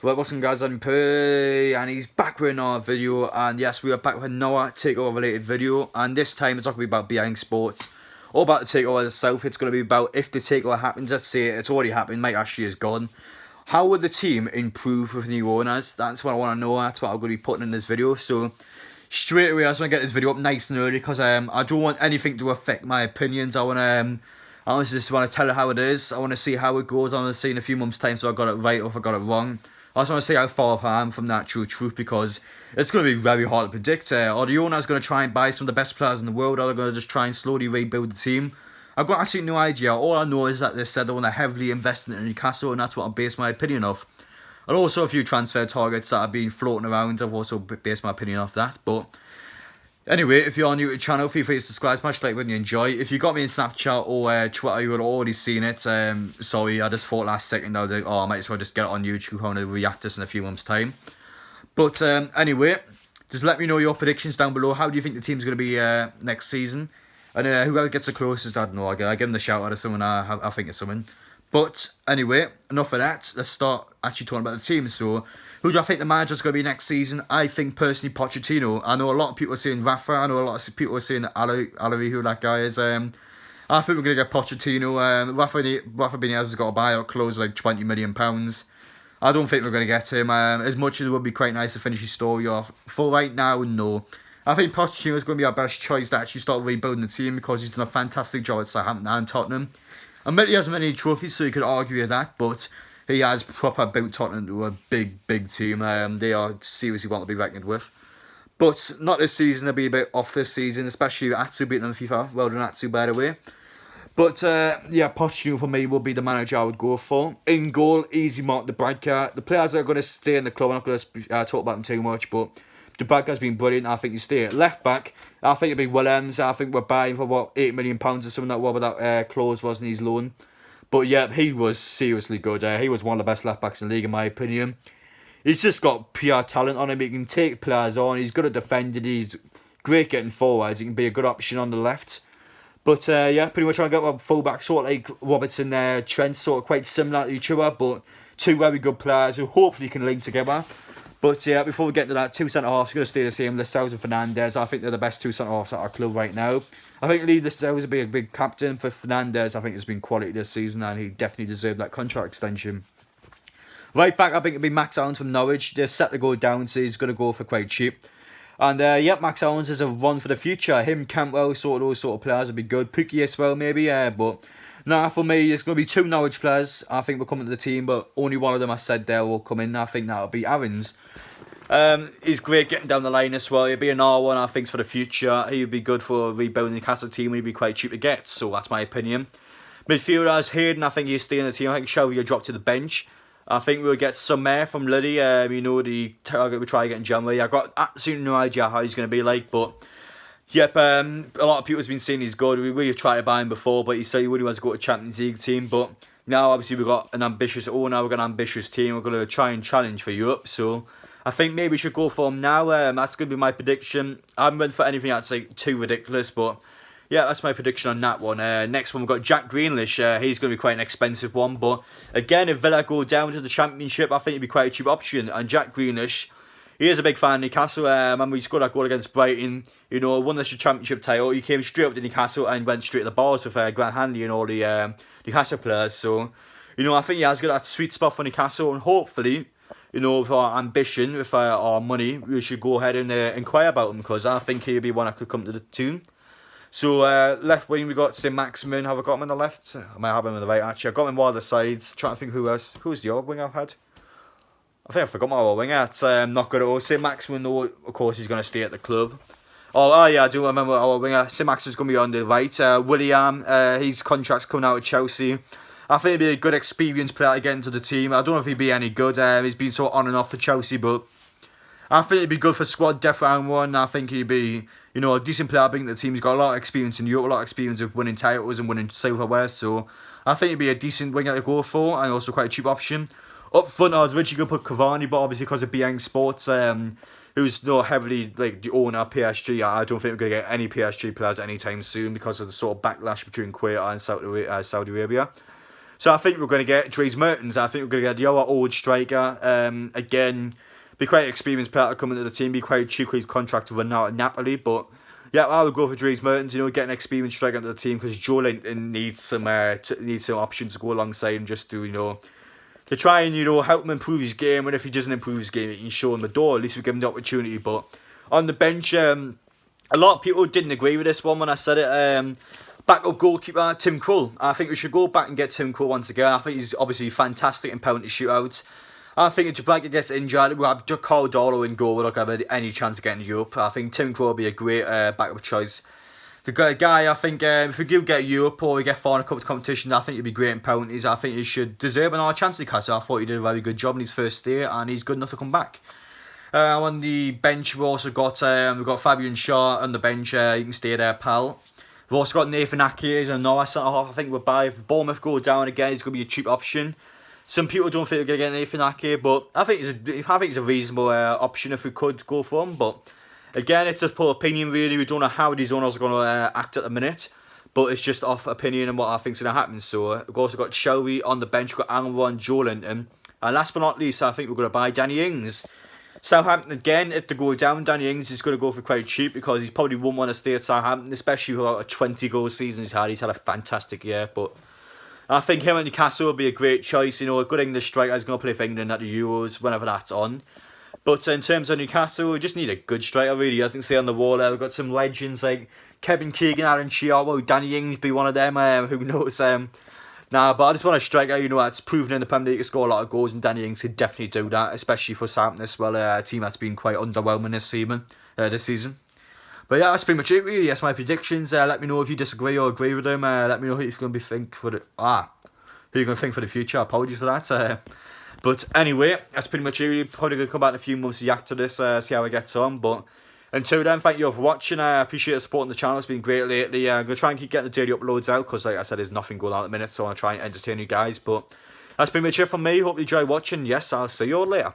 Well, what's up guys, I'm Pay, and he's back with another video, and yes, we are back with another takeover related video, and this time it's not going to be about beIN Sports, or about the takeover itself. It's going to be about if the takeover happens. Let's say it's already happened, Mike Ashley is gone. How would the team improve with new owners? That's what I want to know, that's what I'm going to be putting in this video. So, straight away, I just want to get this video up nice and early, because I don't want anything to affect my opinions. I honestly just want to tell it how it is. I want to see how it goes on, and see in a few months' time so I got it right or if I got it wrong. I just want to see how far off I am from that true truth, because it's going to be very hard to predict. Are the owners going to try and buy some of the best players in the world, or are they going to just try and slowly rebuild the team? I've got absolutely no idea. All I know is that they said they want to heavily invest in Newcastle, and that's what I base my opinion off. And also a few transfer targets that have been floating around. I've also based my opinion off that. But anyway, if you're new to the channel, feel free to subscribe, smash like when you enjoy. If you got me in Snapchat or Twitter, you would have already seen it. Sorry, I just thought last second I was like, oh, I might as well just get it on YouTube. I want to react to this in a few months' time. But anyway, just let me know your predictions down below. How do you think the team's going to be next season? And whoever gets the closest, I don't know. I give them the shout out of someone I think it's someone. But anyway, enough of that. Let's start actually talking about the team. So, who do I think the manager's going to be next season? I think personally Pochettino. I know a lot of people are saying Rafa. I know a lot of people are saying Alawi, who that guy is. I think we're going to get Pochettino. Rafa Benitez has got a buyout clause of like £20 million. I don't think we're going to get him. As much as it would be quite nice to finish his story off. For right now, no. I think Pochettino is going to be our best choice to actually start rebuilding the team, because he's done a fantastic job at Southampton and Tottenham. I admit he hasn't many trophies, so you could argue with that, but he has proper built Tottenham to a big, big team. They are seriously want to be reckoned with. But not this season, they'll be a bit off this season, especially with Atsu beating them FIFA. Well done, Atsu, by the way. But yeah, Pochettino for me will be the manager I would go for. In goal, easy mark the Bradker. The players that are going to stay in the club, I'm not going to talk about them too much, but the Bradker's been brilliant. I think you stay at left back. I think it'll be Williams. I think we're buying for what, £8 million or something like whatever that clause was in his loan. But yeah, he was seriously good. He was one of the best left backs in the league in my opinion. He's just got pure talent on him. He can take players on. He's good at defending. He's great getting forwards. He can be a good option on the left. But yeah, pretty much I got my full-back sort of like Robertson there, Trent, sort of quite similar to each other, but two very good players who hopefully can link together. But yeah, before we get to that, two centre-halves are going to stay the same. Lascelles and Fernandes, I think they're the best two centre-halves at our club right now. I think Lee Lascelles will be a big captain. For Fernandes, I think has been quality this season, and he definitely deserved that contract extension. Right back, I think it'll be Max Owens from Norwich. They're set to go down, so he's going to go for quite cheap. And yeah, Max Owens is a run for the future. Him, Campbell, those sort of players would be good. Pookie as well, maybe, but nah, for me, it's going to be two Norwich players. I think will come into the team, but only one of them I said there will come in. I think that'll be Aaron's. He's great getting down the line as well. He'll be an R1, I think, for the future. He would be good for rebuilding the Newcastle team. He'd be quite cheap to get, so that's my opinion. Midfielders, Hayden, I think he'll stay in the team. I think Shelby will drop to the bench. I think we'll get some air from Liddy. You know, the target we try to get in January. I've got absolutely no idea how he's going to be like, but yep, a lot of people have been saying he's good. We've tried to buy him before, but he said he really wants to go to Champions League team. But now, obviously, we've got an ambitious owner, we've got an ambitious team. We're going to try and challenge for Europe, so I think maybe we should go for him now. That's going to be my prediction. I haven't went for anything that's like too ridiculous, but yeah, that's my prediction on that one. Next one, we've got Jack Grealish. He's going to be quite an expensive one. But again, if Villa go down to the Championship, I think it'd be quite a cheap option. And Jack Grealish, he is a big fan of Newcastle. Remember, he scored that goal against Brighton. You know, won the Championship title. He came straight up to Newcastle and went straight to the bars with Grant Hanley and all the Newcastle players. So, you know, I think he has got that sweet spot for Newcastle. And hopefully, you know, with our ambition, with our money, we should go ahead and inquire about him, because I think he'll be one that could come to the team. So, left wing, we got St. Maximin. Have I got him on the left? I might have him on the right, actually. I got him on one of the sides. Trying to think who else. Who's the other wing I've had? I think I forgot my other winger. It's not good at all. St. Maximin, though, of course, he's going to stay at the club. Oh, yeah, I do remember our winger. St. Maximin's going to be on the right. William, his contract's coming out of Chelsea. I think he'd be a good experienced player to get into the team. I don't know if he'd be any good. He's been so on and off for Chelsea, but I think he'd be good for squad depth round one. I think he'd be, you know, a decent player bringing the team. He's got a lot of experience in Europe, a lot of experience of winning titles and winning silverware. So I think he'd be a decent winger to go for, and also quite a cheap option. Up front, I was originally going to put Cavani, but obviously because of beIN Sports, who's not heavily like the owner of PSG, I don't think we're going to get any PSG players anytime soon because of the sort of backlash between Qatar and Saudi Arabia. So I think we're going to get Dries Mertens. I think we're going to get the other old striker. Again, be quite an experienced player to come into the team. Be quite cheap with his contract to run out at Napoli. But yeah, I would go for Dries Mertens. You know, get an experienced striker into the team because Joe Linton needs some options to go alongside him just to try and, you know, help him improve his game. And if he doesn't improve his game, you can show him the door. At least we give him the opportunity. But on the bench, a lot of people didn't agree with this one when I said it. Backup goalkeeper, Tim Krul. I think we should go back and get Tim Krul once again. I think he's obviously fantastic in penalty shootouts. I think if Gibraltar gets injured, we'll have Carl Darlow in goal. We're not going to have any chance of getting Europe. I think Tim Krul will be a great backup choice. The guy, I think, if we do get Europe or we get far in a couple of competitions, I think he'd be great in penalties. I think he should deserve another chance in Newcastle. I thought he did a very good job in his first year, and he's good enough to come back. On the bench, we've also got Fabian Shaw on the bench. You can stay there, pal. We've also got Nathan Ake as another centre-half. I think we'll buy. If Bournemouth go down again, it's going to be a cheap option. Some people don't think we're going to get Nathan Ake, but I think it's a reasonable option if we could go for him. But again, it's just poor opinion, really. We don't know how these owners are going to act at the minute. But it's just off opinion and what I think is going to happen. So we've also got Shelby on the bench. We've got Almiron and Joe Linton. And last but not least, I think we're going to buy Danny Ings. Southampton again, if they go down, Danny Ings is going to go for quite cheap because he probably won't want to stay at Southampton, especially with a 20-goal season he's had. He's had a fantastic year, but I think him at Newcastle will be a great choice. You know, a good English striker is going to play for England at the Euros whenever that's on. But in terms of Newcastle, we just need a good striker, really. I think, say on the wall there, we've got some legends like Kevin Keegan, Aaron Shearer. Will Danny Ings be one of them? Who knows? Nah, but I just want a striker, you know, that's proven in the Premier League to score a lot of goals, and Danny Ings could definitely do that, especially for Southampton as well, a team that's been quite underwhelming this season. But yeah, that's pretty much it, really. That's my predictions. Let me know if you disagree or agree with them. Let me know who you're going to think for the future. Apologies for that. But anyway, that's pretty much it. Really. Probably going to come back in a few months after this, see how it gets on. But until then, thank you all for watching. I appreciate the support on the channel. It's been great lately. I'm going to try and keep getting the daily uploads out because, like I said, there's nothing going on at the minute. So I'll try and entertain you guys. But that's pretty much it from me. Hope you enjoy watching. Yes, I'll see you all later.